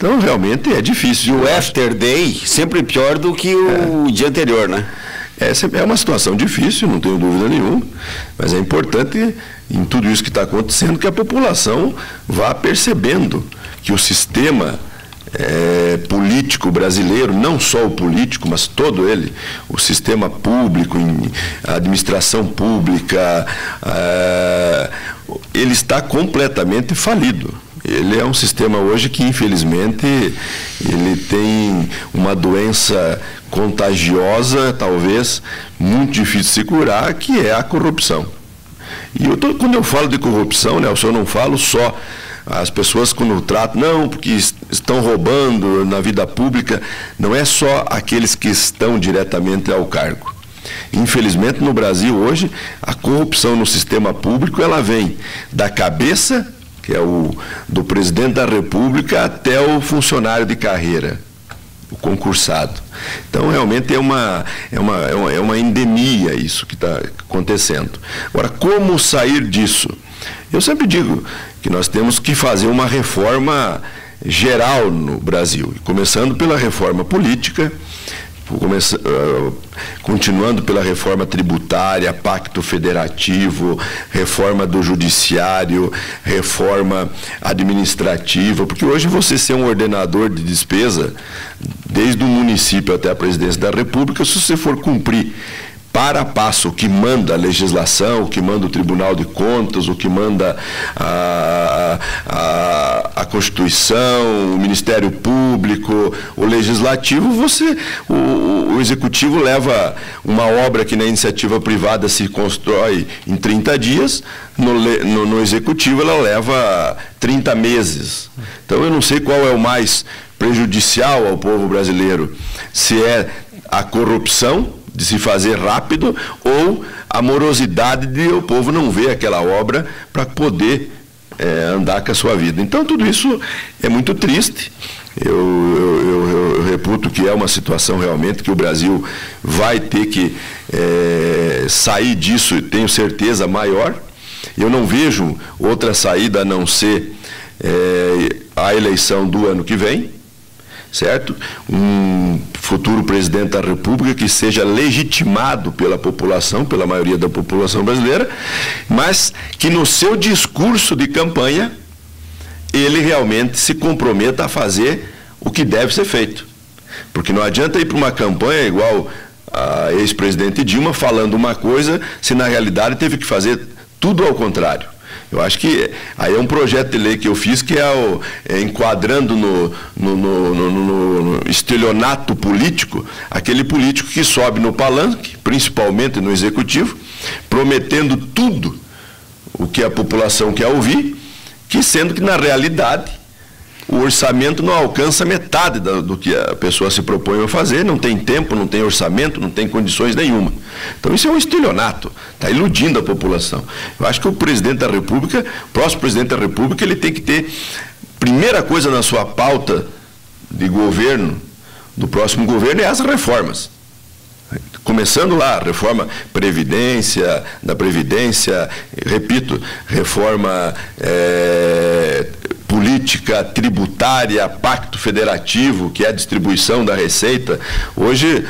Então, realmente é difícil. E o after day sempre pior do que o dia anterior, né? É uma situação difícil, não tenho dúvida nenhuma, mas é importante, em tudo isso que está acontecendo, que a população vá percebendo que o sistema político brasileiro, não só o político, mas todo ele, o sistema público, a administração pública, ele está completamente falido. Ele é um sistema hoje que, infelizmente, ele tem uma doença contagiosa, talvez, muito difícil de se curar, que é a corrupção. E quando eu falo de corrupção, Nelson, eu não falo só as pessoas quando tratam, não, porque estão roubando na vida pública, não é só aqueles que estão diretamente ao cargo. Infelizmente, no Brasil hoje, a corrupção no sistema público, ela vem da cabeça, que é do presidente da República, até o funcionário de carreira, o concursado. Então, realmente é uma endemia isso que está acontecendo. Agora, como sair disso? Eu sempre digo que nós temos que fazer uma reforma geral no Brasil, começando pela reforma política, continuando pela reforma tributária, pacto federativo, reforma do judiciário, reforma administrativa, porque hoje você ser um ordenador de despesa, desde o município até a presidência da República, se você for cumprir para a passo o que manda a legislação, o que manda o Tribunal de Contas, o que manda a Constituição, o Ministério Público, o Legislativo, o Executivo leva uma obra que na iniciativa privada se constrói em 30 dias, no Executivo ela leva 30 meses. Então eu não sei qual é o mais prejudicial ao povo brasileiro, se é a corrupção, de se fazer rápido, ou a morosidade de o povo não ver aquela obra para poder andar com a sua vida. Então, tudo isso é muito triste. Eu reputo que é uma situação realmente que o Brasil vai ter que sair disso, tenho certeza, maior. Eu não vejo outra saída a não ser a eleição do ano que vem, certo? Um futuro presidente da República que seja legitimado pela população, pela maioria da população brasileira, mas que no seu discurso de campanha ele realmente se comprometa a fazer o que deve ser feito. Porque não adianta ir para uma campanha igual a ex-presidente Dilma falando uma coisa, se na realidade teve que fazer tudo ao contrário. Eu acho que aí é um projeto de lei que eu fiz que enquadrando no estelionato político, aquele político que sobe no palanque, principalmente no executivo, prometendo tudo o que a população quer ouvir, que sendo que na realidade o orçamento não alcança metade do que a pessoa se propõe a fazer, não tem tempo, não tem orçamento, não tem condições nenhuma. Então isso é um estelionato, está iludindo a população. Eu acho que o presidente da República, o próximo presidente da República, ele tem que ter, primeira coisa na sua pauta de governo, do próximo governo, é as reformas. Começando lá, reforma da Previdência, repito, reforma política tributária, pacto federativo, que é a distribuição da receita. Hoje,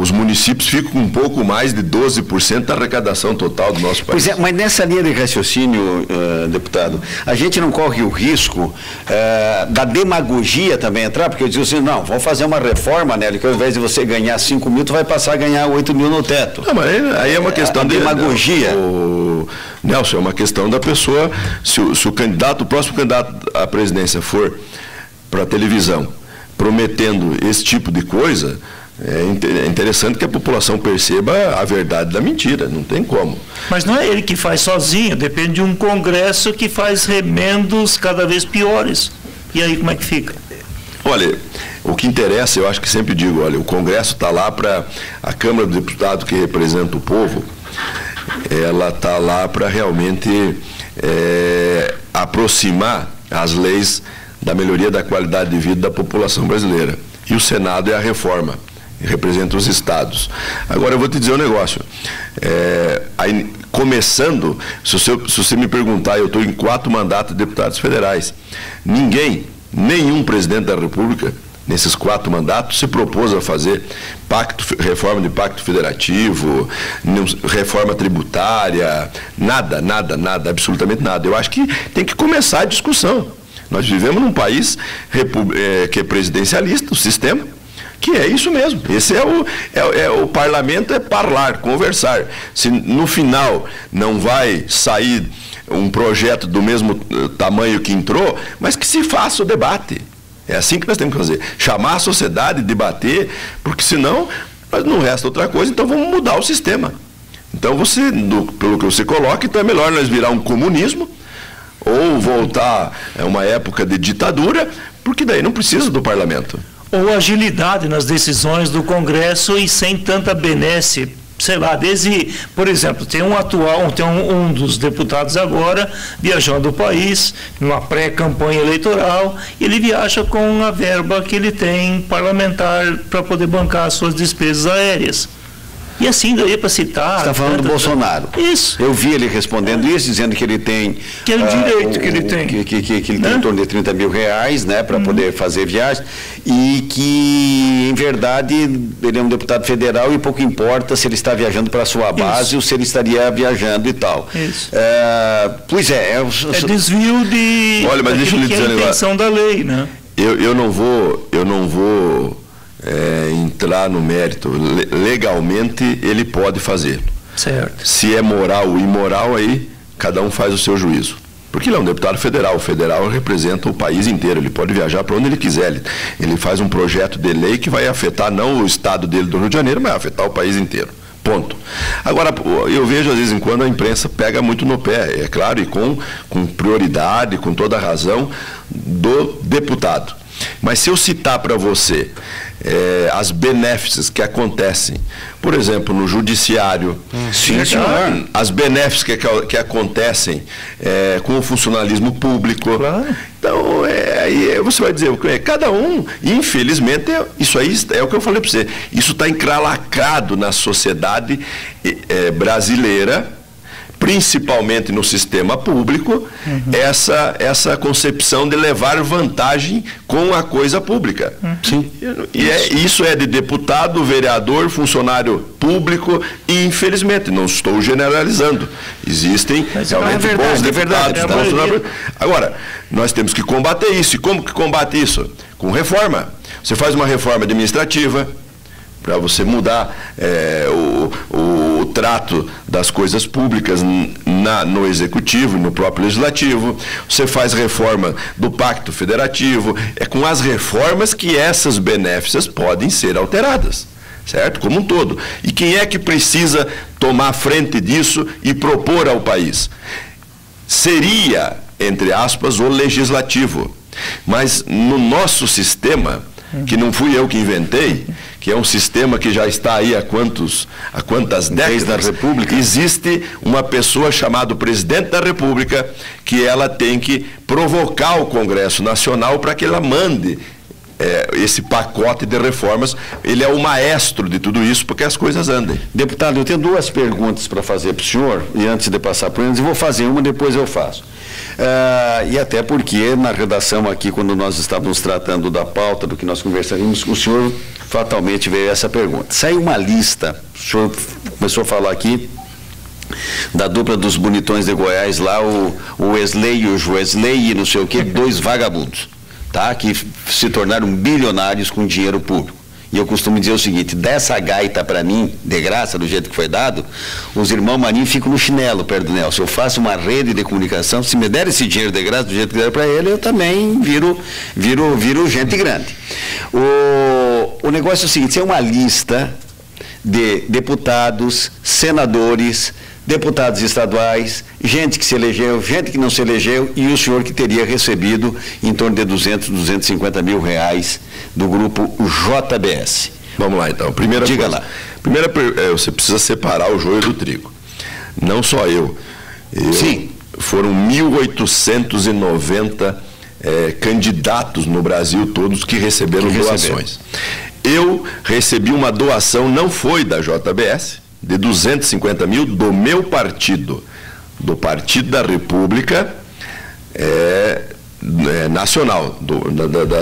os municípios ficam com um pouco mais de 12% da arrecadação total do nosso país. Pois é, mas nessa linha de raciocínio, deputado, a gente não corre o risco da demagogia também entrar, porque eu digo assim, não, vamos fazer uma reforma, né, que ao invés de você ganhar 5 mil, tu vai passar a ganhar 8 mil no teto. Não, mas aí é uma questão de demagogia. Nelson, é uma questão da pessoa, se o próximo candidato à presidência for para a televisão prometendo esse tipo de coisa, é interessante que a população perceba a verdade da mentira, não tem como. Mas não é ele que faz sozinho, depende de um Congresso que faz remendos cada vez piores. E aí como é que fica? Olha, o que interessa, eu acho que sempre digo, olha, o Congresso está lá para a Câmara do Deputado que representa o povo, ela está lá para realmente aproximar as leis da melhoria da qualidade de vida da população brasileira. E o Senado é a reforma, representa os estados. Agora eu vou te dizer um negócio, se você me perguntar, eu estou em 4 mandatos de deputados federais, ninguém Nenhum presidente da República, nesses 4 mandatos, se propôs a fazer reforma de pacto federativo, reforma tributária, nada, absolutamente nada. Eu acho que tem que começar a discussão. Nós vivemos num país que é presidencialista, o sistema, que é isso mesmo. Esse o parlamento, é parlar, conversar. Se no final não vai sair um projeto do mesmo tamanho que entrou, mas que se faça o debate. É assim que nós temos que fazer. Chamar a sociedade, debater, porque senão não resta outra coisa, então vamos mudar o sistema. Então pelo que você coloca, então é melhor nós virar um comunismo, ou voltar a uma época de ditadura, porque daí não precisa do parlamento. Ou agilidade nas decisões do Congresso e sem tanta benesse. Sei lá, por exemplo, tem um dos deputados agora viajando o país, numa pré-campanha eleitoral, e ele viaja com a verba que ele tem parlamentar para poder bancar as suas despesas aéreas. E assim daí para citar... Você está falando do Bolsonaro. Isso. Eu vi ele respondendo isso, dizendo que ele tem... Que é o direito que ele tem. Que ele tem em torno de 30 mil reais, né, para poder fazer viagem, e que, em verdade, ele é um deputado federal e pouco importa se ele está viajando para a sua base ou se ele estaria viajando e tal. Isso. Pois é... É desvio de... Olha, mas deixa eu lhe dizer, a intenção da lei, né? Eu não vou entrar no mérito. Legalmente ele pode fazer. Certo. Se é moral ou imoral, aí cada um faz o seu juízo. Porque ele é um deputado federal. O federal representa o país inteiro. Ele pode viajar para onde ele quiser. Ele faz um projeto de lei que vai afetar não o estado dele do Rio de Janeiro, mas vai afetar o país inteiro. Ponto. Agora, eu vejo, às vezes em quando, a imprensa pega muito no pé, é claro, e com prioridade, com toda a razão, do deputado. Mas se eu citar para você as benéficas que acontecem, por exemplo, no judiciário, as benéficas que acontecem com o funcionalismo público. Claro. Então, aí você vai dizer, cada um, infelizmente, isso aí é o que eu falei para você, isso está encralacrado na sociedade brasileira, principalmente no sistema público, essa concepção de levar vantagem com a coisa pública. Sim. E isso é de deputado, vereador, funcionário público, e infelizmente, não estou generalizando. Existem realmente bons deputados. Agora, nós temos que combater isso. E como que combate isso? Com reforma. Você faz uma reforma administrativa, para você mudar o trato das coisas públicas no Executivo, no próprio Legislativo. Você faz reforma do Pacto Federativo. É com as reformas que essas benéficas podem ser alteradas, certo? Como um todo. E quem é que precisa tomar frente disso e propor ao país? Seria, entre aspas, o Legislativo. Mas no nosso sistema, que não fui eu que inventei, que é um sistema que já está aí há quantas décadas da República, existe uma pessoa chamada Presidente da República, que ela tem que provocar o Congresso Nacional para que ela mande esse pacote de reformas. Ele é o maestro de tudo isso, porque as coisas andem. Deputado, eu tenho 2 perguntas para fazer para o senhor, e antes de passar para eles, eu vou fazer uma, depois eu faço. E até porque na redação aqui, quando nós estávamos tratando da pauta, do que nós conversaríamos, o senhor fatalmente veio essa pergunta. Saiu uma lista, o senhor começou a falar aqui da dupla dos bonitões de Goiás lá, o Wesley e o Joesley e não sei o quê, 2 vagabundos, tá? Que se tornaram bilionários com dinheiro público. E eu costumo dizer o seguinte, dessa gaita para mim, de graça, do jeito que foi dado, os irmãos Marinho ficam no chinelo perto do Nelson. Eu faço uma rede de comunicação, se me der esse dinheiro de graça, do jeito que der para ele, eu também viro gente grande. O negócio é o seguinte, é uma lista de deputados, senadores, deputados estaduais, gente que se elegeu, gente que não se elegeu, e o senhor que teria recebido em torno de 250 mil reais do grupo JBS. Vamos lá, então. Diga lá. Você precisa separar o joio do trigo. Não só eu. Sim. Foram 1.890 candidatos no Brasil todos que receberam doações. Eu recebi uma doação, não foi da JBS, de 250 mil do meu partido, do Partido da República, nacional,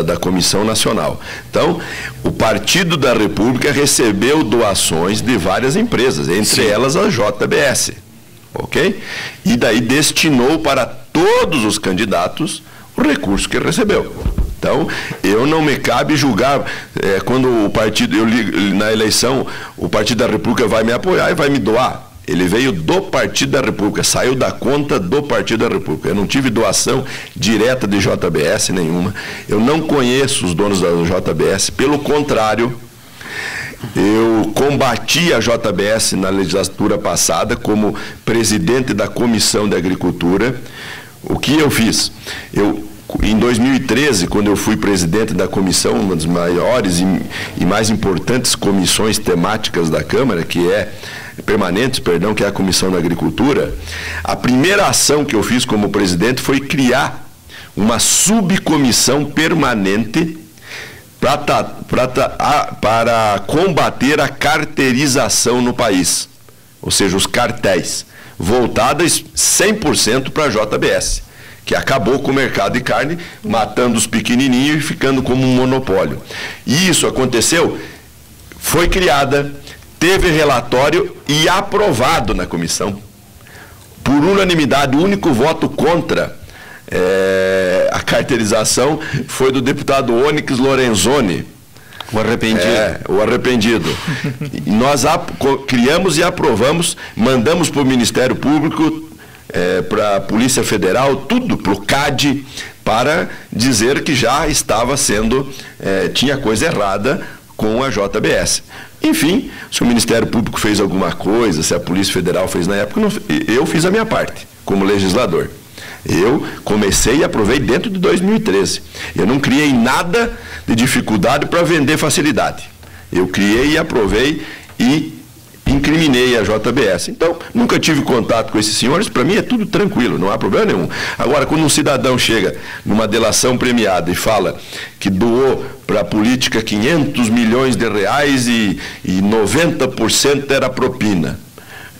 da Comissão Nacional. Então, o Partido da República recebeu doações de várias empresas, entre elas a JBS, ok? E daí destinou para todos os candidatos o recurso que recebeu. Então, eu não me cabe julgar quando o partido, na eleição, o Partido da República vai me apoiar e vai me doar. Ele veio do Partido da República, saiu da conta do Partido da República. Eu não tive doação direta de JBS nenhuma. Eu não conheço os donos da JBS, pelo contrário, eu combati a JBS na legislatura passada como presidente da Comissão de Agricultura. O que eu fiz? Em 2013, quando eu fui presidente da comissão, uma das maiores e mais importantes comissões temáticas da Câmara, que é a Comissão da Agricultura, a primeira ação que eu fiz como presidente foi criar uma subcomissão permanente para combater a carteirização no país, ou seja, os cartéis, voltadas 100% para a JBS, que acabou com o mercado de carne, matando os pequenininhos e ficando como um monopólio. E isso aconteceu, foi criada, teve relatório e aprovado na comissão. Por unanimidade, o único voto contra a carteirização foi do deputado Onyx Lorenzoni. O arrependido. O arrependido. Nós criamos e aprovamos, mandamos para o Ministério Público, para a Polícia Federal, tudo, para o CAD, para dizer que já estava tinha coisa errada com a JBS. Enfim, se o Ministério Público fez alguma coisa, se a Polícia Federal fez na época, eu fiz a minha parte, como legislador. Eu comecei e aprovei dentro de 2013. Eu não criei nada de dificuldade para vender facilidade. Eu criei e aprovei e incriminei a JBS. Então, nunca tive contato com esses senhores, para mim é tudo tranquilo, não há problema nenhum. Agora, quando um cidadão chega numa delação premiada e fala que doou para a política 500 milhões de reais e 90% era propina,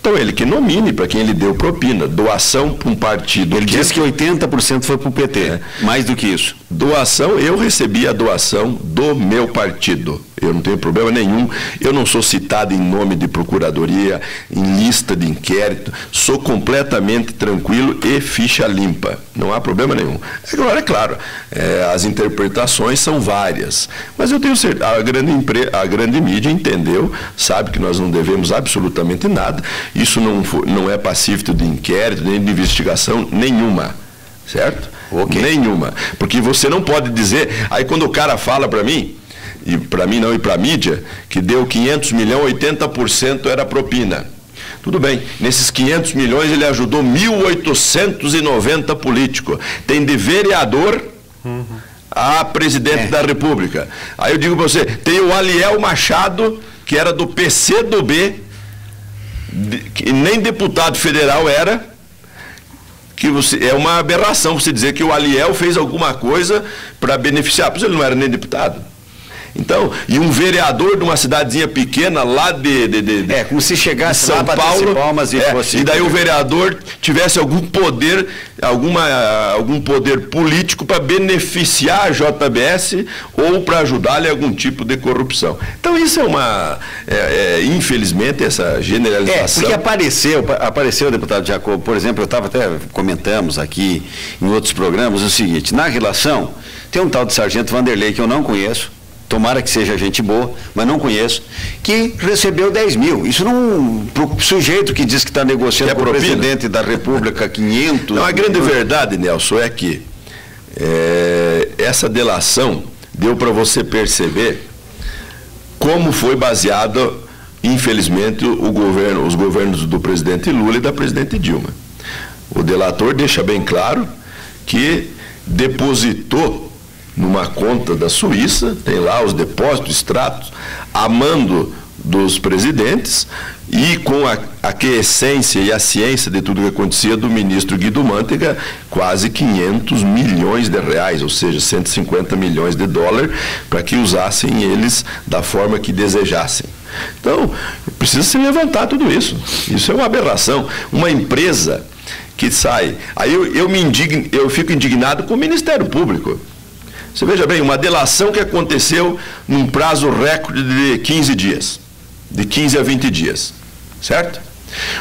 então ele que nomine para quem ele deu propina, doação para um partido. Ele disse que 80% foi para o PT, mais do que isso. Doação, eu recebi a doação do meu partido. Eu não tenho problema nenhum, eu não sou citado em nome de procuradoria, em lista de inquérito, sou completamente tranquilo e ficha limpa, não há problema nenhum. Agora, é claro, as interpretações são várias, mas eu tenho certeza, a grande mídia entendeu, sabe que nós não devemos absolutamente nada, isso não é passível de inquérito, nem de investigação nenhuma, certo? Okay. Nenhuma, porque você não pode dizer, aí quando o cara fala para mim, e para mim não, e para a mídia, que deu 500 milhões, 80% era propina. Tudo bem, nesses 500 milhões ele ajudou 1.890 políticos. Tem de vereador a presidente da República. Aí eu digo para você, tem o Aliel Machado, que era do PCdoB, que nem deputado federal era, é uma aberração você dizer que o Aliel fez alguma coisa para beneficiar, pois ele não era nem deputado. Então, e um vereador de uma cidadezinha pequena lá como se chegasse São Paulo, Palmas e fosse... E daí o vereador tivesse algum poder, algum poder político para beneficiar a JBS ou para ajudar-lhe a algum tipo de corrupção. Então isso infelizmente, essa generalização... Porque apareceu, deputado Jacobo, por exemplo, comentamos aqui em outros programas o seguinte, na relação, tem um tal de Sargento Vanderlei que eu não conheço, tomara que seja gente boa, mas não conheço, que recebeu 10 mil. Isso não, para o sujeito que diz que está negociando com o presidente da República 500... Não, a grande verdade, Nelson, é que essa delação deu para você perceber como foi baseado, infelizmente, os governos do presidente Lula e da presidente Dilma. O delator deixa bem claro que depositou numa conta da Suíça, tem lá os depósitos, extratos, a mando dos presidentes e com a aquiescência e a ciência de tudo que acontecia do ministro Guido Mantega, quase 500 milhões de reais, ou seja, 150 milhões de dólares, para que usassem eles da forma que desejassem. Então, precisa se levantar tudo isso. Isso é uma aberração. Uma empresa que sai. Aí eu fico indignado com o Ministério Público. Você veja bem, uma delação que aconteceu num prazo recorde de 15 dias. De 15 a 20 dias. Certo?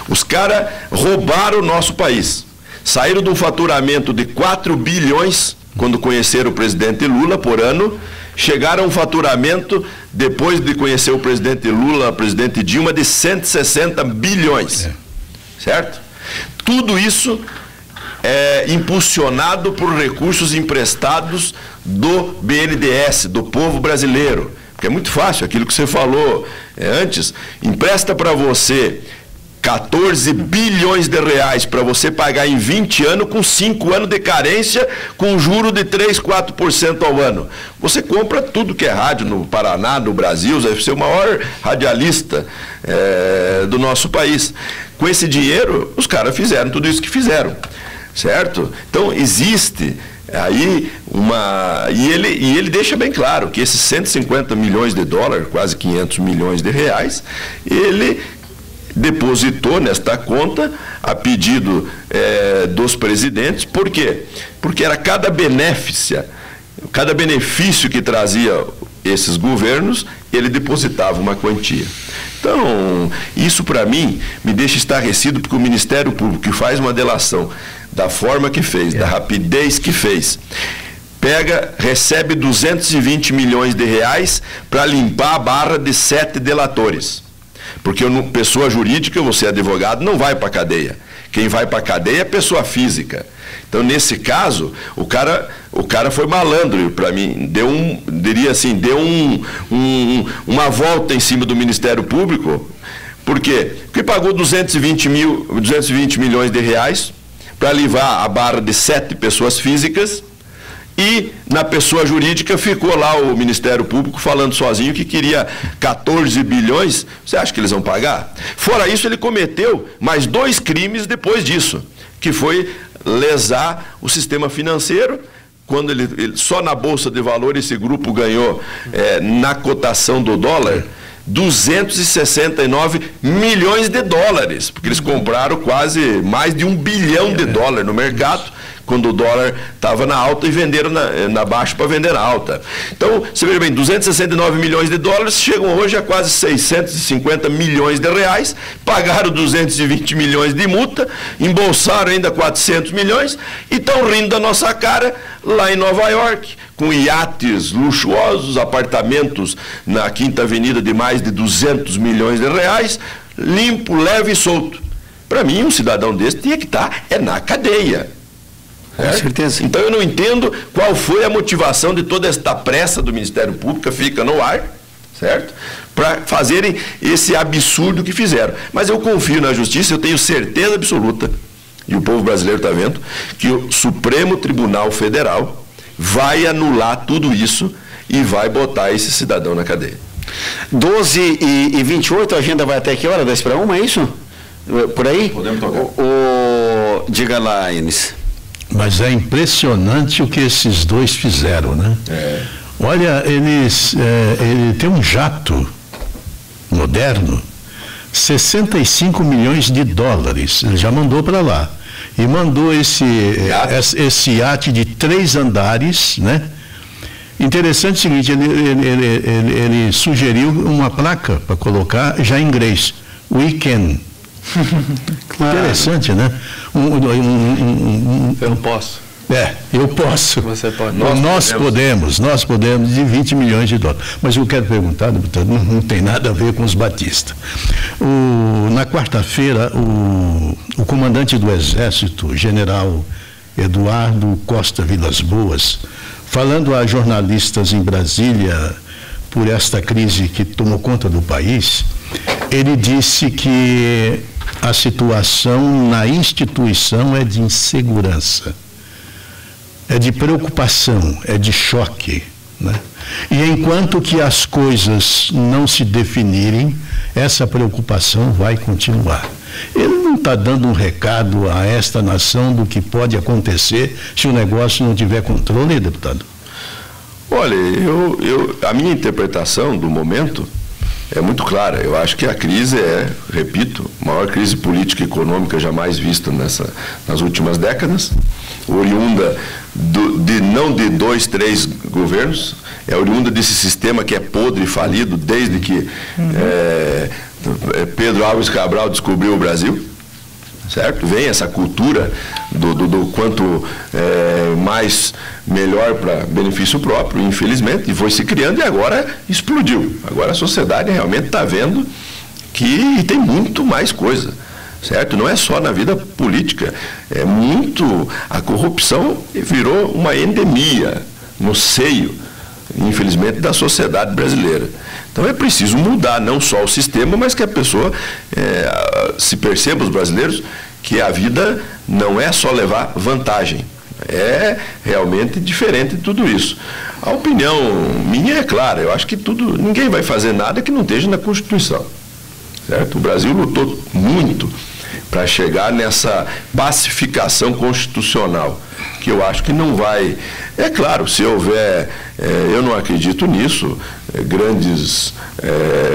Os caras roubaram o nosso país. Saíram de um faturamento de 4 bilhões, quando conheceram o presidente Lula, por ano, chegaram a um faturamento, depois de conhecer o presidente Lula, a presidente Dilma, de 160 bilhões. Certo? Tudo isso é impulsionado por recursos emprestados do BNDES, do povo brasileiro. Porque é muito fácil, aquilo que você falou antes, empresta para você 14 bilhões de reais para você pagar em 20 anos, com 5 anos de carência, com juro de 3, 4% ao ano. Você compra tudo que é rádio no Paraná, no Brasil, você vai ser o maior radialista do nosso país. Com esse dinheiro, os caras fizeram tudo isso que fizeram, certo? Então, existe aí e ele deixa bem claro que esses 150 milhões de dólares, quase 500 milhões de reais, ele depositou nesta conta a pedido dos presidentes. Por quê? Porque era cada benefício que trazia esses governos, ele depositava uma quantia. Então, isso para mim me deixa estarrecido, porque o Ministério Público, que faz uma delação da forma que fez, da rapidez que fez, recebe 220 milhões de reais para limpar a barra de 7 delatores. Porque pessoa jurídica, você é advogado, não vai para a cadeia. Quem vai para a cadeia é pessoa física. Então, nesse caso, o cara foi malandro para mim, deu uma volta em cima do Ministério Público. Por quê? Porque pagou 220 milhões de reais para livrar a barra de 7 pessoas físicas, e na pessoa jurídica ficou lá o Ministério Público falando sozinho que queria 14 bilhões. Você acha que eles vão pagar? Fora isso, ele cometeu mais 2 crimes depois disso, que foi lesar o sistema financeiro, quando ele só na Bolsa de Valores esse grupo ganhou, na cotação do dólar, 269 milhões de dólares, porque eles compraram quase mais de 1 bilhão de dólares no mercado, quando o dólar estava na alta, e venderam na baixa para vender na alta. Então, você veja bem, 269 milhões de dólares chegam hoje a quase 650 milhões de reais, pagaram 220 milhões de multa, embolsaram ainda 400 milhões e estão rindo da nossa cara lá em Nova York, com iates luxuosos, apartamentos na Quinta Avenida de mais de 200 milhões de reais, limpo, leve e solto. Para mim, um cidadão desse tinha que estar na cadeia. Com certeza. Então eu não entendo qual foi a motivação de toda esta pressa do Ministério Público, fica no ar, certo? Para fazerem esse absurdo que fizeram. Mas eu confio na Justiça, eu tenho certeza absoluta, e o povo brasileiro está vendo, que o Supremo Tribunal Federal vai anular tudo isso e vai botar esse cidadão na cadeia. 12h28, a agenda vai até que hora? 10 para 1, é isso? Por aí? Podemos tocar. Diga lá, Enes. Mas é impressionante o que esses dois fizeram, né? Olha, ele tem um jato moderno, 65 milhões de dólares, ele já mandou para lá. E mandou esse iate de 3 andares, né? Interessante o seguinte, ele sugeriu uma placa para colocar já em inglês, "We can". Claro. Interessante, né? Eu posso. Eu posso. Você pode. Nós podemos, de 20 milhões de dólares. Mas eu quero perguntar, deputado, não tem nada a ver com os batistas. Na quarta-feira, o comandante do Exército, general Eduardo Costa Vilas Boas, falando a jornalistas em Brasília por esta crise que tomou conta do país, ele disse que a situação na instituição é de insegurança, é de preocupação, é de choque, né? E enquanto que as coisas não se definirem, essa preocupação vai continuar. Ele não está dando um recado a esta nação do que pode acontecer se o negócio não tiver controle, deputado? Olha, a minha interpretação do momento é muito clara. Eu acho que a crise repito, a maior crise política e econômica jamais vista nas últimas décadas, oriunda não de 2, 3 governos, é oriunda desse sistema que é podre e falido desde que Pedro Álvares Cabral descobriu o Brasil, certo? Vem essa cultura do quanto mais melhor para benefício próprio, infelizmente, e foi se criando e agora explodiu. Agora a sociedade realmente está vendo que tem muito mais coisa, certo? Não é só na vida política, a corrupção virou uma endemia no seio, infelizmente, da sociedade brasileira. Então é preciso mudar não só o sistema, mas que a pessoa se perceba, os brasileiros, que a vida não é só levar vantagem. É realmente diferente de tudo isso. A opinião minha é clara, eu acho que ninguém vai fazer nada que não esteja na Constituição, certo? O Brasil lutou muito para chegar nessa pacificação constitucional, que eu acho que não vai... É claro, se houver, eu não acredito nisso, grandes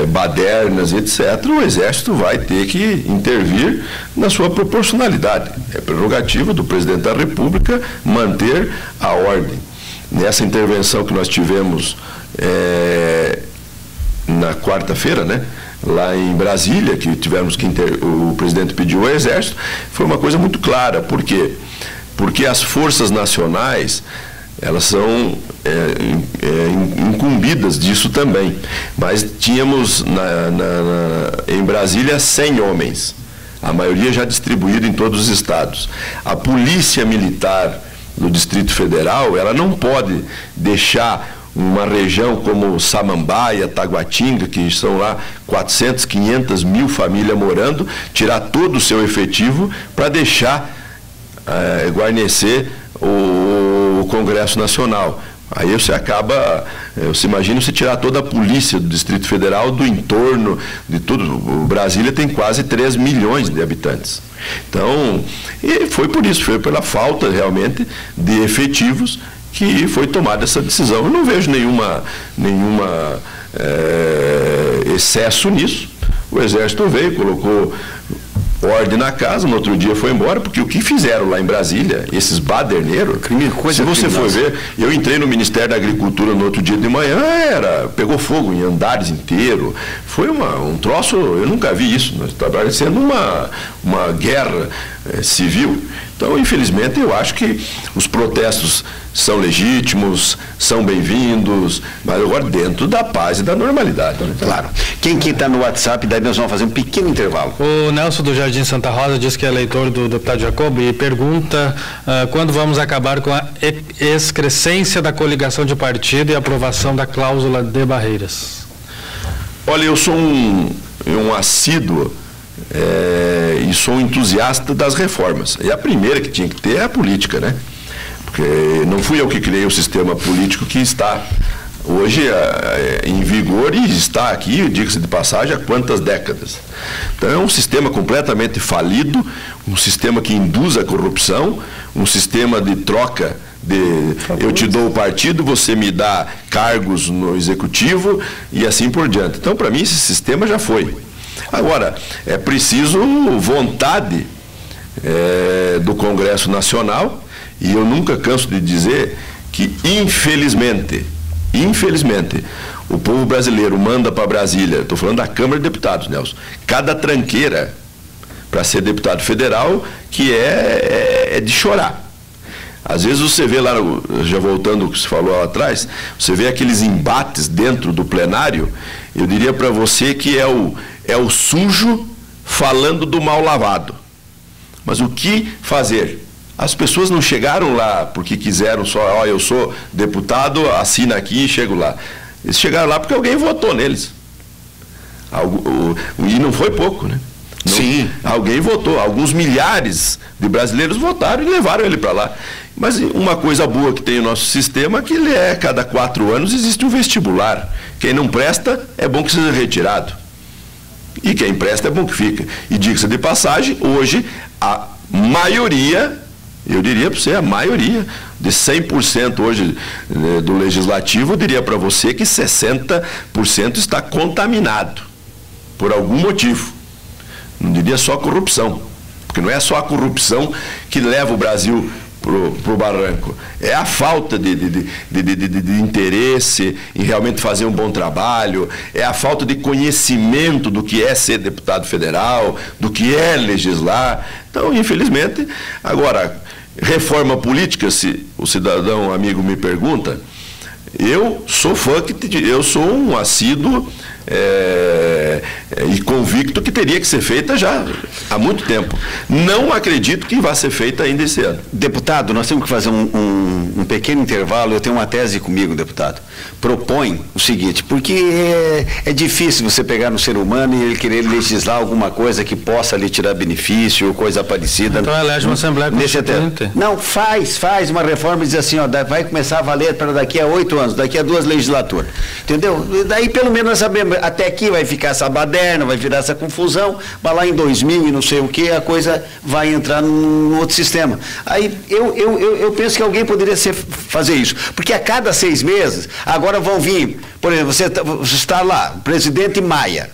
badernas, etc., o Exército vai ter que intervir na sua proporcionalidade. É prerrogativa do Presidente da República manter a ordem. Nessa intervenção que nós tivemos na quarta-feira, né? Lá em Brasília, que tivemos o presidente pediu ao Exército, foi uma coisa muito clara. Por quê? Porque as forças nacionais, elas são incumbidas disso também. Mas tínhamos em Brasília 100 homens, a maioria já distribuída em todos os estados. A Polícia Militar do Distrito Federal, ela não pode deixar uma região como Samambaia, Taguatinga, que são lá 400, 500 mil famílias morando, tirar todo o seu efetivo para deixar guarnecer o Congresso Nacional. Aí você imagina você tirar toda a polícia do Distrito Federal, do entorno, de tudo. O Brasília tem quase 3 milhões de habitantes. Então, e foi por isso, foi pela falta realmente de efetivos que foi tomada essa decisão. Eu não vejo nenhuma excesso nisso. O Exército veio, colocou ordem na casa, no outro dia foi embora, porque o que fizeram lá em Brasília, esses baderneiros, se você for ver, eu entrei no Ministério da Agricultura no outro dia de manhã, pegou fogo em andares inteiros, foi um troço, eu nunca vi isso, nós está parecendo uma guerra civil. Então, infelizmente, eu acho que os protestos são legítimos, são bem-vindos, mas agora dentro da paz e da normalidade. Né? Claro. Quem está no WhatsApp, daí nós vamos fazer um pequeno intervalo. O Nelson do Jardim Santa Rosa diz que é leitor do deputado Jacob e pergunta quando vamos acabar com a excrescência da coligação de partido e a aprovação da cláusula de barreiras. Olha, eu sou um assíduo e sou um entusiasta das reformas. E a primeira que tinha que ter é a política, né? Porque não fui eu que criei o sistema político que está hoje em vigor e está aqui, diga-se de passagem, há quantas décadas. Então é um sistema completamente falido, um sistema que induz a corrupção, um sistema de troca eu te dou o partido, você me dá cargos no executivo e assim por diante. Então, para mim, esse sistema já foi. Agora, é preciso vontade do Congresso Nacional, e eu nunca canso de dizer que, infelizmente, o povo brasileiro manda para Brasília, estou falando da Câmara de Deputados, Nelson, cada tranqueira para ser deputado federal que é de chorar. Às vezes você vê lá, já voltando ao que você falou lá atrás, você vê aqueles embates dentro do plenário, eu diria para você que é o sujo falando do mal lavado. Mas o que fazer? As pessoas não chegaram lá porque quiseram só, eu sou deputado, assina aqui e chego lá. Eles chegaram lá porque alguém votou neles. E não foi pouco, né? Sim. Alguém votou, alguns milhares de brasileiros votaram e levaram ele para lá. Mas uma coisa boa que tem o nosso sistema é que cada 4 anos existe um vestibular. Quem não presta, é bom que seja retirado. E quem presta, é bom que fica. E diga-se de passagem, hoje a maioria Eu diria para você, a maioria, de 100% hoje do Legislativo, eu diria para você que 60% está contaminado, por algum motivo. Não diria só corrupção, porque não é só a corrupção que leva o Brasil pro barranco. É a falta de interesse em realmente fazer um bom trabalho, é a falta de conhecimento do que é ser deputado federal, do que é legislar. Então, infelizmente, agora, reforma política, se o cidadão amigo me pergunta, eu sou eu sou um assíduo e convicto que teria que ser feita já há muito tempo. Não acredito que vá ser feita ainda esse ano. Deputado, nós temos que fazer um pequeno intervalo. Eu tenho uma tese comigo, deputado. Propõe o seguinte, porque é difícil você pegar no ser humano e ele querer legislar alguma coisa que possa lhe tirar benefício ou coisa parecida. Então elege uma Assembleia Constituinte. Não, faz uma reforma e diz assim, ó, vai começar a valer para daqui a 8 anos, daqui a 2 legislaturas. Entendeu? Daí pelo menos nós sabemos, até aqui vai ficar essa baderna, vai virar essa confusão, mas lá em 2000 e não sei o que, a coisa vai entrar num outro sistema. Aí eu penso que alguém poderia fazer isso, porque a cada 6 meses, agora vão vir, por exemplo, você está lá, o presidente Maia,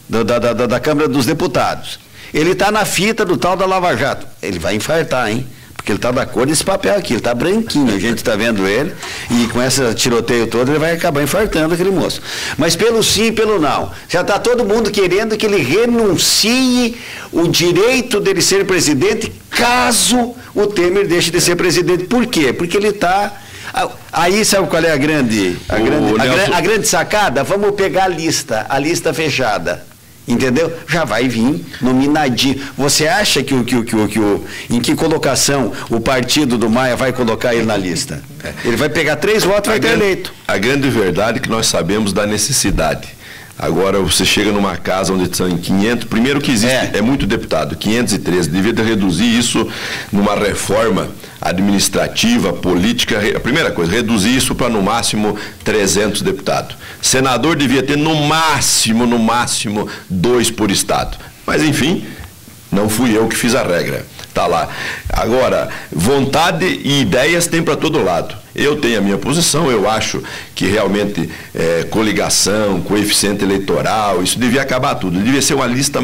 da Câmara dos Deputados, ele está na fita do tal da Lava Jato, ele vai infartar, hein? Porque ele está da cor desse papel aqui, ele está branquinho, a gente está vendo ele, e com esse tiroteio todo ele vai acabar infartando aquele moço. Mas pelo sim e pelo não, já está todo mundo querendo que ele renuncie o direito dele ser presidente, caso o Temer deixe de ser presidente. Por quê? Porque ele está... Aí sabe qual é a grande sacada? Vamos pegar a lista fechada. Entendeu? Já vai vir nominadinho. Você acha que em que colocação o partido do Maia vai colocar ele na lista? Ele vai pegar 3 votos e vai ter eleito. A grande verdade é que nós sabemos da necessidade. Agora você chega numa casa onde são 500, primeiro que existe, é muito deputado, 513, devia reduzir isso numa reforma administrativa, política, a primeira coisa, reduzir isso para no máximo 300 deputados. Senador devia ter no máximo 2 por estado. Mas enfim, não fui eu que fiz a regra. Está lá. Agora, vontade e ideias tem para todo lado. Eu tenho a minha posição, eu acho que realmente coligação, coeficiente eleitoral, isso devia acabar tudo. Devia ser uma lista,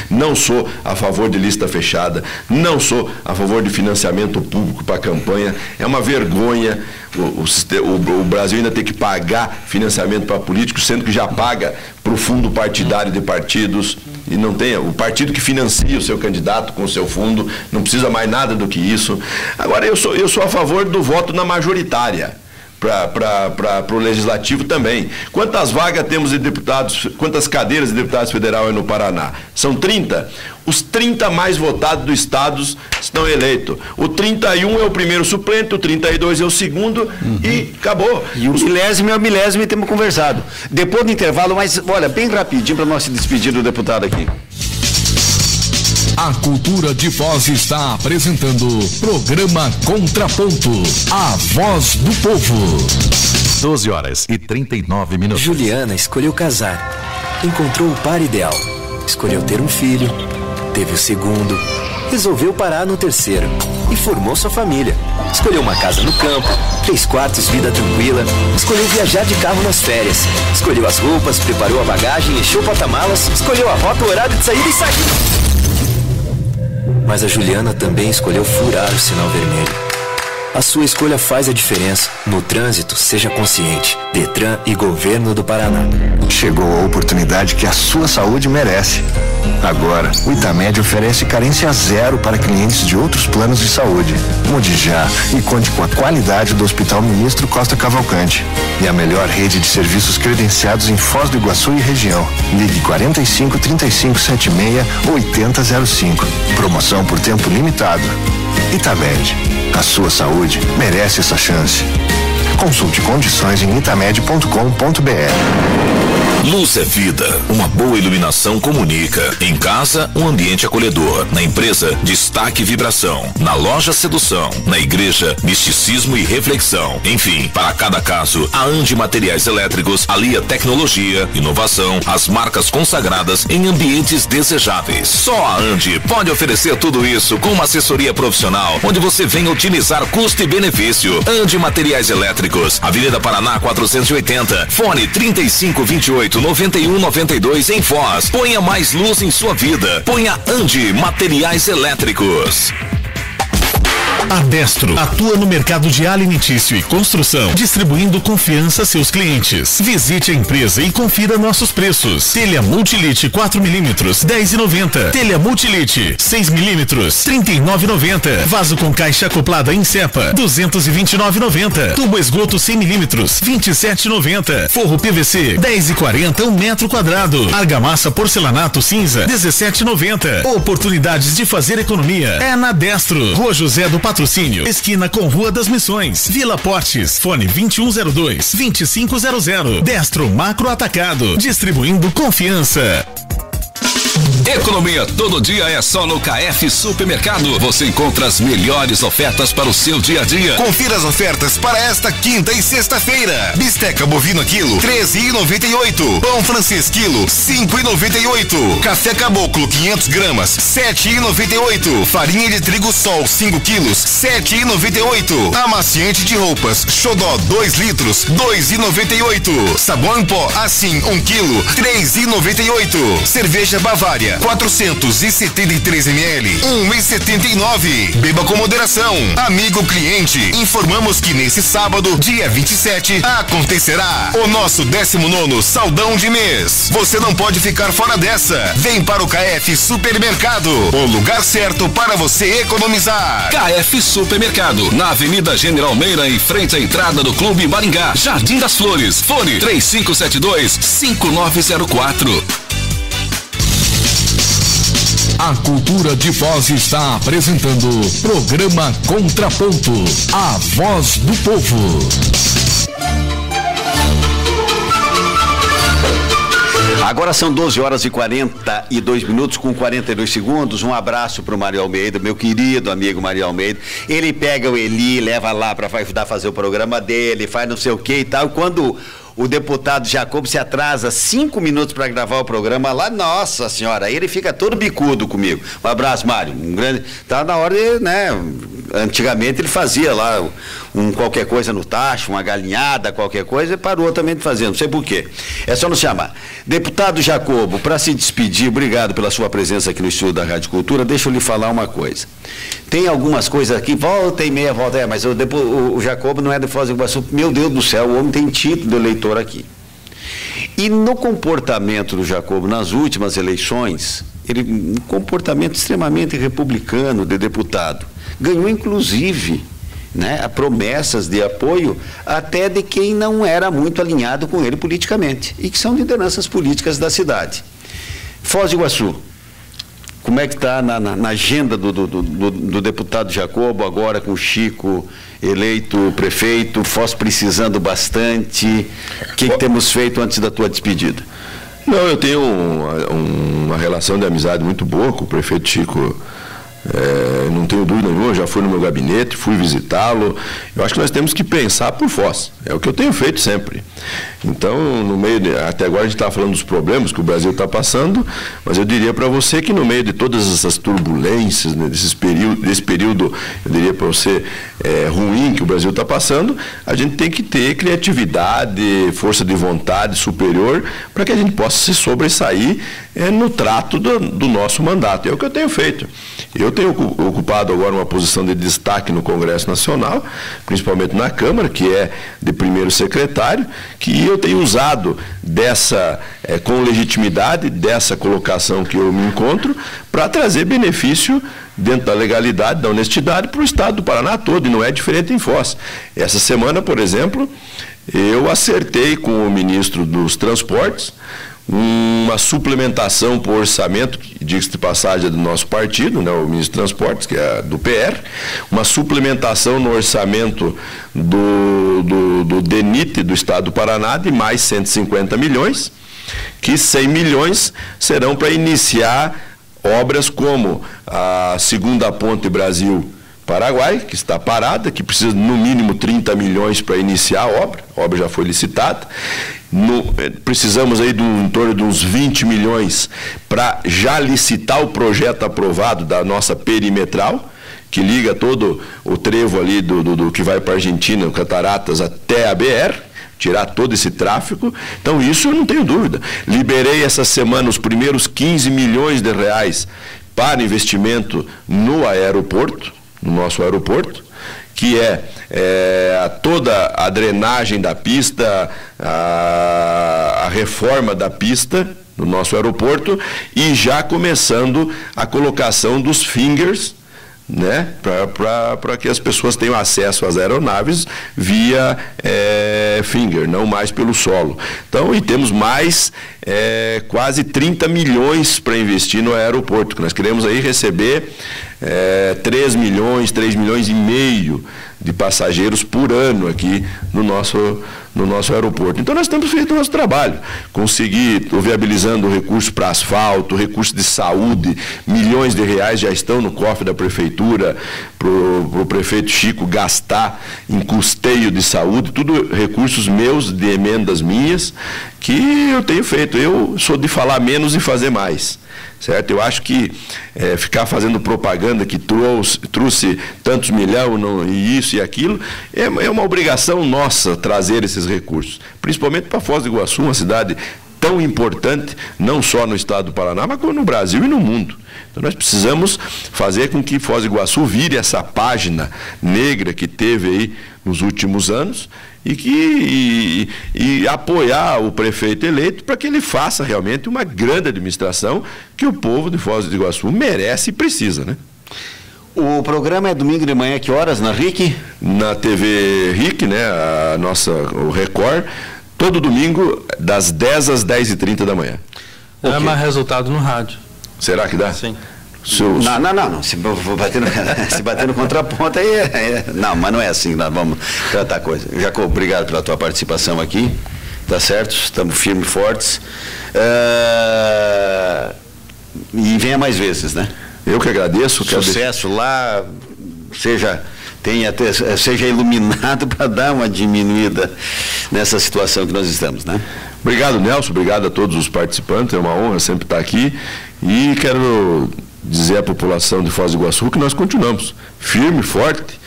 não sou a favor de lista fechada, não sou a favor de financiamento público para campanha. É uma vergonha o Brasil ainda ter que pagar financiamento para políticos, sendo que já paga para o fundo partidário de partidos. E não tem, o partido que financia o seu candidato com o seu fundo, não precisa mais nada do que isso. Agora, eu sou a favor do voto na majoritária, para o Legislativo também. Quantas vagas temos de deputados, quantas cadeiras de deputados federais no Paraná? São 30. Os 30 mais votados dos estados estão eleitos. O 31 é o primeiro suplente, o 32 é o segundo e acabou. E o milésimo é o milésimo e temos conversado. Depois do intervalo, mas olha, bem rapidinho para nós se despedir do deputado aqui. A Cultura de Voz está apresentando programa Contraponto, a voz do povo. 12h39. Juliana escolheu casar, encontrou o par ideal, escolheu ter um filho, teve o segundo, resolveu parar no terceiro e formou sua família. Escolheu uma casa no campo, 3 quartos, vida tranquila, escolheu viajar de carro nas férias, escolheu as roupas, preparou a bagagem, encheu o porta-malas, escolheu a rota, o horário de saída e saiu. Mas a Juliana também escolheu furar o sinal vermelho. A sua escolha faz a diferença. No trânsito, seja consciente. Detran e Governo do Paraná. Chegou a oportunidade que a sua saúde merece. Agora, o Itamed oferece carência zero para clientes de outros planos de saúde. Mude já e conte com a qualidade do Hospital Ministro Costa Cavalcante e a melhor rede de serviços credenciados em Foz do Iguaçu e região. Ligue 45 35 76 8005. Promoção por tempo limitado. Itamed. A sua saúde merece essa chance. Consulte condições em itamed.com.br. Luz é vida. Uma boa iluminação comunica. Em casa, um ambiente acolhedor. Na empresa, destaque e vibração. Na loja, sedução. Na igreja, misticismo e reflexão. Enfim, para cada caso, a Andi Materiais Elétricos alia tecnologia, inovação, as marcas consagradas em ambientes desejáveis. Só a Andi pode oferecer tudo isso com uma assessoria profissional, onde você venha otimizar custo e benefício. Andi Materiais Elétricos, Avenida Paraná 480, fone 3528-9192 em Foz. Ponha mais luz em sua vida. Ponha Andi Materiais Elétricos. A Destro atua no mercado de alimentício e construção, distribuindo confiança a seus clientes. Visite a empresa e confira nossos preços. Telha Multilite 4mm, 10,90. Telha Multilite 6mm, 39,90. Vaso com caixa acoplada em cepa, 229,90. Tubo esgoto 100mm, 27,90. Forro PVC 10,40 um metro quadrado. Argamassa porcelanato cinza 17,90. Oportunidades de fazer economia é na Destro. Rua José do Patrocínio, esquina com Rua das Missões, Vila Portes, fone 2102-2500. Destro Macro Atacado, distribuindo confiança. Economia todo dia é só no KF Supermercado. Você encontra as melhores ofertas para o seu dia a dia. Confira as ofertas para esta quinta e sexta-feira. Bisteca bovino quilo, 13,98. Pão francês quilo, 5,98. Café Caboclo 500 gramas, 7,98. Farinha de trigo Sol 5 quilos, 7,98. Amaciante de roupas Xodó 2 litros, 2,98. Sabão em pó assim 1 quilo, 3,98. Cerveja Bavária 473 ml, 1,79. Beba com moderação. Amigo cliente, informamos que nesse sábado, dia 27, acontecerá o nosso 19º Saldão de Mês. Você não pode ficar fora dessa. Vem para o KF Supermercado, o lugar certo para você economizar. KF Supermercado, na Avenida General Meira, em frente à entrada do Clube Maringá, Jardim das Flores. Fone 3572-5904. A Cultura de Foz está apresentando programa Contraponto, a voz do povo. Agora são 12h42 com 42 segundos. Um abraço para o Mário Almeida, meu querido amigo Mário Almeida. Ele pega o Eli, leva lá para ajudar a fazer o programa dele, faz não sei o que e tal. Quando o deputado Jacob se atrasa 5 minutos para gravar o programa lá, nossa senhora, aí ele fica todo bicudo comigo. Um abraço, Mário. Tá na hora de, né? Antigamente ele fazia lá qualquer coisa no tacho, uma galinhada, qualquer coisa, e parou também de fazer, não sei por quê. É só nos chamar. Deputado Jacobo, para se despedir, obrigado pela sua presença aqui no estúdio da Rádio Cultura, deixa eu lhe falar uma coisa. Tem algumas coisas aqui, volta e meia, mas o Jacobo não é de Foz do Iguaçu. Meu Deus do céu, o homem tem título de eleitor aqui. E no comportamento do Jacobo nas últimas eleições, um comportamento extremamente republicano de deputado, ganhou inclusive, né, promessas de apoio até de quem não era muito alinhado com ele politicamente e que são lideranças políticas da cidade. Foz do Iguaçu, como é que está na agenda do deputado Jacobo, agora com o Chico eleito prefeito, Foz precisando bastante? O que temos feito antes da tua despedida? Não, eu tenho uma relação de amizade muito boa com o prefeito Chico. Não tenho dúvida nenhuma, já fui no meu gabinete, fui visitá-lo. Eu acho que nós temos que pensar por Foz, é o que eu tenho feito sempre. Então, até agora a gente está falando dos problemas que o Brasil está passando, mas eu diria para você que no meio de todas essas turbulências, né, desse período, eu diria para você, ruim que o Brasil está passando, a gente tem que ter criatividade, força de vontade superior para que a gente possa se sobressair no trato do nosso mandato. É o que eu tenho feito. Eu tenho ocupado agora uma posição de destaque no Congresso Nacional, principalmente na Câmara, que é de primeiro secretário, que eu tenho usado com legitimidade, dessa colocação que eu me encontro, para trazer benefício dentro da legalidade, da honestidade, para o Estado do Paraná todo, e não é diferente em Foz. Essa semana, por exemplo, eu acertei com o ministro dos Transportes uma suplementação para o orçamento, que diga-se de passagem é do nosso partido, né, o ministro de Transportes, que é do PR, uma suplementação no orçamento do DENIT do Estado do Paraná de mais 150 milhões, que 100 milhões serão para iniciar obras como a segunda ponte Brasil-Paraguai, que está parada, que precisa no mínimo 30 milhões para iniciar a obra já foi licitada. Precisamos aí em torno de uns 20 milhões para já licitar o projeto aprovado da nossa perimetral, que liga todo o trevo ali do que vai para a Argentina, Cataratas, até a BR, tirar todo esse tráfego. Então isso eu não tenho dúvida. Liberei essa semana os primeiros 15 milhões de reais para investimento no aeroporto, no nosso aeroporto, que é toda a drenagem da pista, a reforma da pista no nosso aeroporto e já começando a colocação dos fingers, né, para que as pessoas tenham acesso às aeronaves via finger, não mais pelo solo. Então, e temos mais quase 30 milhões para investir no aeroporto, que nós queremos aí receber 3 milhões e meio de passageiros por ano aqui no nosso aeroporto. Então nós temos feito o nosso trabalho, estou viabilizando recursos para asfalto, recursos de saúde, milhões de reais já estão no cofre da prefeitura para o prefeito Chico gastar em custeio de saúde, tudo recursos meus, de emendas minhas, que eu tenho feito. Eu sou de falar menos e fazer mais. Certo? Eu acho que ficar fazendo propaganda que trouxe tantos milhões e isso e aquilo, é uma obrigação nossa trazer esses recursos, principalmente para Foz do Iguaçu, uma cidade tão importante, não só no estado do Paraná, mas como no Brasil e no mundo. Então nós precisamos fazer com que Foz do Iguaçu vire essa página negra que teve aí nos últimos anos e apoiar o prefeito eleito para que ele faça realmente uma grande administração que o povo de Foz do Iguaçu merece e precisa, né? O programa é domingo de manhã, que horas, na RIC? Na TV RIC, né, o Record, todo domingo, das 10 às 10h30 da manhã. É mais resultado no rádio. Será que dá? Sim. Não. Se bater no contraponto aí não, mas não é assim, nós vamos tratar a coisa. Jacob, obrigado pela tua participação aqui, tá certo? Estamos firmes e fortes. E venha mais vezes, né? Eu que agradeço. Sucesso lá, seja iluminado para dar uma diminuída nessa situação que nós estamos, né? Obrigado, Nelson, obrigado a todos os participantes, é uma honra sempre estar aqui e quero dizer à população de Foz do Iguaçu que nós continuamos firme, forte,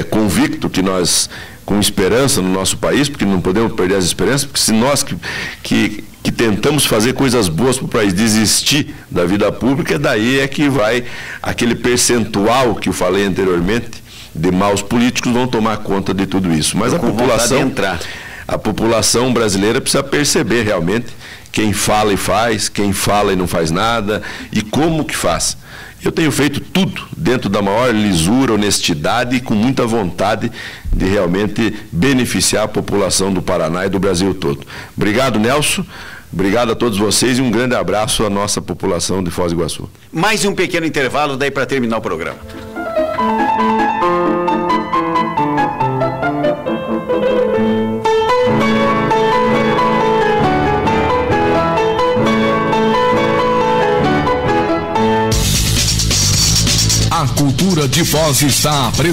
convicto que nós, com esperança no nosso país, porque não podemos perder as esperanças, porque se nós que tentamos fazer coisas boas para o país desistir da vida pública, daí é que vai aquele percentual que eu falei anteriormente de maus políticos vão tomar conta de tudo isso. Mas a população brasileira precisa perceber realmente quem fala e faz, quem fala e não faz nada e como que faz. Eu tenho feito tudo dentro da maior lisura, honestidade e com muita vontade de realmente beneficiar a população do Paraná e do Brasil todo. Obrigado, Nelson. Obrigado a todos vocês e um grande abraço à nossa população de Foz do Iguaçu. Mais um pequeno intervalo daí para terminar o programa. A cultura de Foz está apresentada.